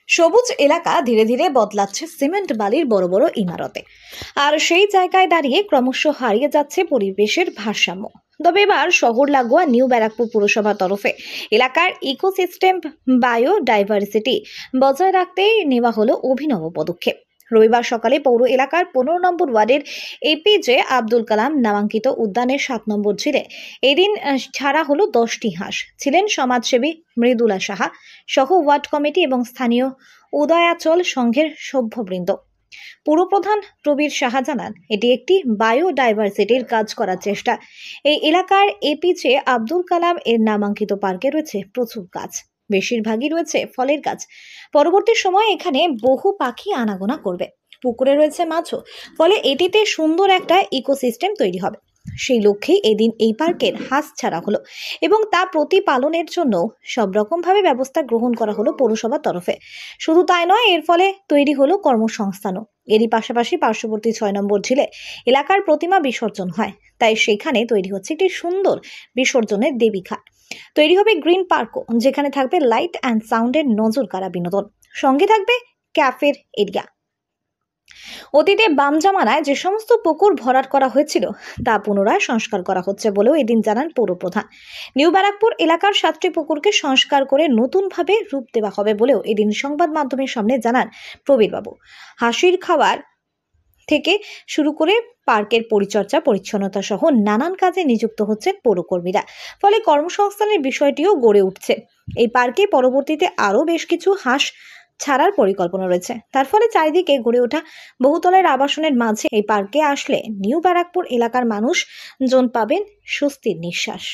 সবুজ এলাকা ধীরে ধীরে বদলাচ্ছে সিমেন্ট বালির বড় বড় ইমারতে, আর সেই জায়গায় দাঁড়িয়ে ক্রমশ হারিয়ে যাচ্ছে পরিবেশের ভারসাম্য। তবে এবার শহর লাগোয়া নিউ ব্যারাকপুর পুরসভার তরফে এলাকার ইকোসিস্টেম বায়োডাইভার্সিটি বজায় রাখতে নেওয়া হলো অভিনব পদক্ষেপ। রবিবার সকালে পৌর এলাকার 15 নম্বর ওয়ার্ডের এপিজে আব্দুল কালাম নামাঙ্কিত উদ্যানের 7 নম্বর ঝিলে এদিন ছাড়া হলো 10টি হাঁস। ছিলেন সমাজসেবী মৃদুলা সাহা সহ ওয়ার্ড কমিটি এবং স্থানীয় উদয়াচল সংঘের সভ্যবৃন্দ। পুরপ্রধান প্রবীর সাহা জানান, এটি একটি বায়োডাইভার্সিটির কাজ করার চেষ্টা। এই এলাকার এপিজে আব্দুল কালাম এর নামাঙ্কিত পার্কে রয়েছে প্রচুর গাছ, বেশিরভাগই রয়েছে ফলের গাছ। পরবর্তী সময়ে এখানে বহু পাখি আনাগোনা করবে, পুকুরে রয়েছে মাছও, ফলে এটিতে সুন্দর একটা ইকোসিস্টেম তৈরি হবে। সেই লক্ষ্যেই এদিন এই পার্কের হাঁস ছাড়া হলো এবং তা প্রতিপালনের জন্য সব রকম ভাবে ব্যবস্থা গ্রহণ করা হলো পৌরসভার তরফে। শুধু তাই নয়, এর ফলে তৈরি হলো কর্মসংস্থানও। এরই পাশাপাশি পার্শ্ববর্তী 6 নম্বর ঝিলে এলাকার প্রতিমা বিসর্জন হয়, তাই সেখানে তৈরি হচ্ছে একটি সুন্দর বিসর্জনের দেবীঘাট। তৈরি হবে গ্রিন পার্কও, যেখানে থাকবে লাইট অ্যান্ড সাউন্ডের নজর কাড়া বিনোদন, সঙ্গে থাকবে ক্যাফের এরিয়া। অতীতে বাম জামানায় যে সমস্ত পুকুর ভরাট করা হয়েছিল তা পুনরায় সংস্কার করা হচ্ছে বলেও এদিন জানান পৌরপ্রধান। নিউ ব্যারাকপুর এলাকার 7টি পুকুরকে সংস্কার করে নতুনভাবে রূপ দেওয়া হবে বলেও এদিন সংবাদ মাধ্যমের সামনে জানান প্রবীরবাবু। হাসির খাবার থেকে শুরু করে পার্কের পরিচর্যা পরিচ্ছন্নতা সহ নানান কাজে নিযুক্ত হচ্ছেন পৌরকর্মীরা, ফলে কর্মসংস্থানের বিষয়টিও গড়ে উঠছে। এই পার্কে পরবর্তীতে আরও বেশ কিছু হাঁস ছাড়ার পরিকল্পনা রয়েছে। তার ফলে চারিদিকে গড়ে ওঠা বহুতলের আবাসনের মাঝে এই পার্কে আসলে নিউ ব্যারাকপুর এলাকার মানুষজন পাবেন স্বস্তির নিঃশ্বাস।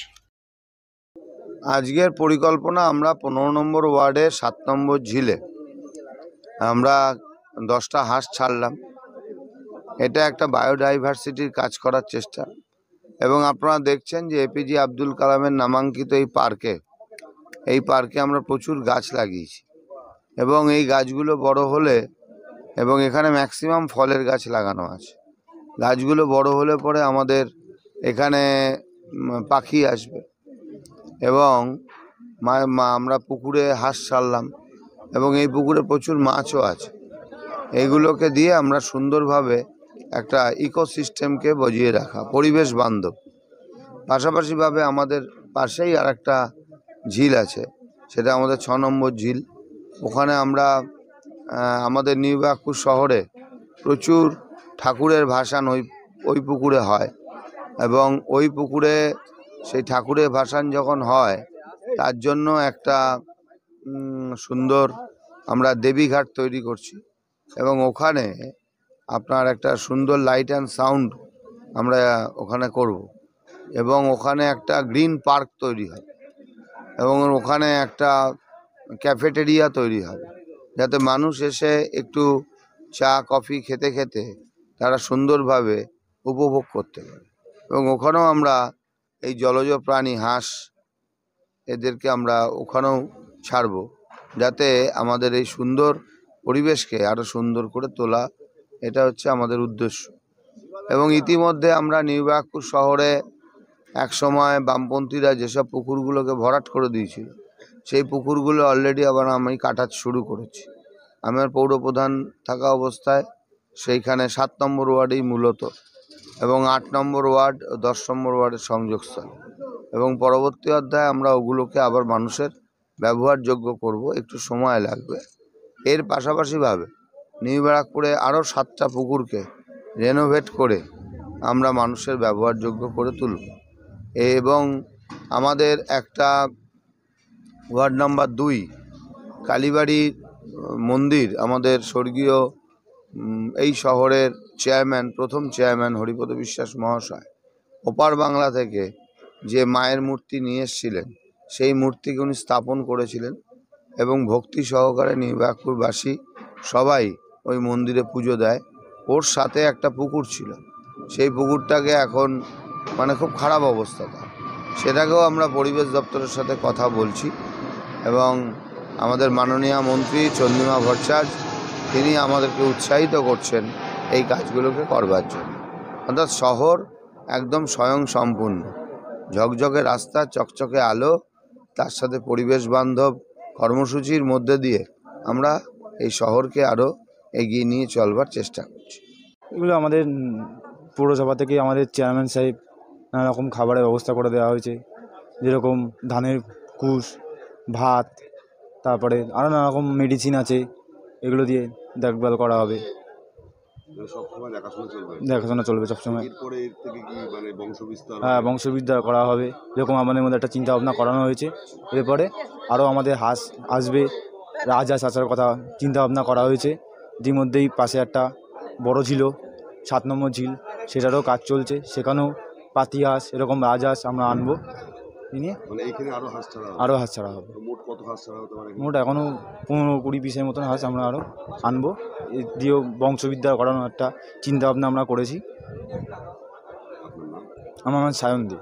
আজকের পরিকল্পনা, আমরা 15 নম্বর ওয়ার্ডের 7 নম্বর ঝিলে আমরা 10টা হাঁস ছাড়লাম। এটা একটা বায়োডাইভার্সিটির কাজ করার চেষ্টা, এবং আপনারা দেখছেন যে এপিজে আব্দুল কালামের নামাঙ্কিত এই পার্কে আমরা প্রচুর গাছ লাগিয়েছি, এবং এই গাছগুলো বড় হলে, এবং এখানে ম্যাক্সিমাম ফলের গাছ লাগানো আছে, গাছগুলো বড় হলে পরে আমাদের এখানে পাখি আসবে। এবং আমরা পুকুরে হাঁস ছাড়লাম, এবং এই পুকুরে প্রচুর মাছও আছে। এইগুলোকে দিয়ে আমরা সুন্দরভাবে একটা ইকোসিস্টেমকে বজিয়ে রাখা, পরিবেশ বান্ধব। পাশাপাশিভাবে আমাদের পাশেই আর একটা ঝিল আছে, সেটা আমাদের 6 নম্বর ঝিল। ওখানে আমরা আমাদের নিউ ব্যারাকপুর শহরে প্রচুর ঠাকুরের ভাসান ওই পুকুরে হয়, এবং ওই পুকুরে সেই ঠাকুরের ভাসান যখন হয় তার জন্য একটা সুন্দর আমরা দেবীঘাট তৈরি করছি, এবং ওখানে আপনার একটা সুন্দর লাইট অ্যান্ড সাউন্ড আমরা ওখানে করব, এবং ওখানে একটা গ্রিন পার্ক তৈরি হবে, এবং ওখানে একটা ক্যাফেটেরিয়া তৈরি হবে, যাতে মানুষ এসে একটু চা কফি খেতে খেতে তারা সুন্দরভাবে উপভোগ করতে পারে। এবং ওখানেও আমরা এই জলজ প্রাণী হাঁস এদেরকে আমরা ওখানেও ছাড়ব, যাতে আমাদের এই সুন্দর পরিবেশকে আরও সুন্দর করে তোলা, এটা হচ্ছে আমাদের উদ্দেশ্য। এবং ইতিমধ্যে আমরা নিউ ব্যারাকপুর শহরে একসময় বামপন্থীরা যেসব পুকুরগুলোকে ভরাট করে দিয়েছিল, সেই পুকুরগুলো অলরেডি আবার আমি কাটা শুরু করেছি। আমার পৌরপ্রধান থাকা অবস্থায় সেইখানে 7 নম্বর ওয়ার্ডেই মূলত, এবং 8 নম্বর ওয়ার্ড ও 10 নম্বর ওয়ার্ডের সংযোগস্থল, এবং পরবর্তী অধ্যায়ে আমরা ওগুলোকে আবার মানুষের ব্যবহারযোগ্য করব, একটু সময় লাগবে। এর পাশাপাশিভাবে নিউ ব্যারাকপুরে আরও 7টা পুকুরকে রেনোভেট করে আমরা মানুষের ব্যবহারযোগ্য করে তুলব। এবং আমাদের একটা ওয়ার্ড নাম্বার 2 কালীবাড়ির মন্দির, আমাদের স্বর্গীয় এই শহরের চেয়ারম্যান, প্রথম চেয়ারম্যান হরিপদ বিশ্বাস মহাশয় ওপার বাংলা থেকে যে মায়ের মূর্তি নিয়ে এসেছিলেন, সেই মূর্তিকে উনি স্থাপন করেছিলেন, এবং ভক্তি সহকারে নিউ ব্যারাকপুরবাসী সবাই ওই মন্দিরে পুজো দেয়। ওর সাথে একটা পুকুর ছিল, সেই পুকুরটাকে এখন খুব খারাপ অবস্থা, সেটাকেও আমরা পরিবেশ দপ্তরের সাথে কথা বলছি, এবং আমাদের মাননীয় মন্ত্রী চন্দ্রিমা ভট্টাচার্য তিনি আমাদেরকে উৎসাহিত করছেন এই কাজগুলোকে করবার জন্য। অর্থাৎ শহর একদম স্বয়ংসম্পূর্ণ, ঝকঝকে রাস্তা, চকচকে আলো, তার সাথে পরিবেশ বান্ধব কর্মসূচির মধ্যে দিয়ে আমরা এই শহরকে আরও এগিয়ে নিয়ে চলবার চেষ্টা করছি। এগুলো আমাদের পৌরসভা থেকে আমাদের চেয়ারম্যান সাহেব নানা রকম খাবারের ব্যবস্থা করে দেওয়া হয়েছে, যেরকম ধানের কুশ, ভাত, তারপরে আরও নানা রকম মেডিসিন আছে, এগুলো দিয়ে দেখভাল করা হবে, সবসময় দেখাশোনা চলবে সবসময়। এরপরে এর থেকে কি মানে বংশবিস্তার হ্যাঁ, বংশবিদ্যা করা হবে, যেরকম আমাদের মধ্যে একটা চিন্তা ভাবনা করানো হয়েছে। এরপরে আরও আমাদের হাঁস আসবে, রাজহাঁস আসার কথা চিন্তা ভাবনা করা হয়েছে। ইতিমধ্যেই পাশে একটা বড় ঝিল, 7 নম্বর ঝিল, সেটারও কাজ চলছে, সেখানেও পাতি হাঁস এরকম রাজহাঁস আমরা আনবো, নিয়ে মানে এখানে আরো হাঁস ছাড়া হবে। আরও হাঁস ছাড়া হবে। তো মোট কত হাঁস ছাড়া হতে পারে? মোট এখনও 15-20 পিসের মতন হাঁস আমরা আরও আনবো। এ দিয়েও বংশবিদ্যা করানোর একটা চিন্তা ভাবনা আমরা করেছি। আপনার নাম? আমার নাম সায়ন দে।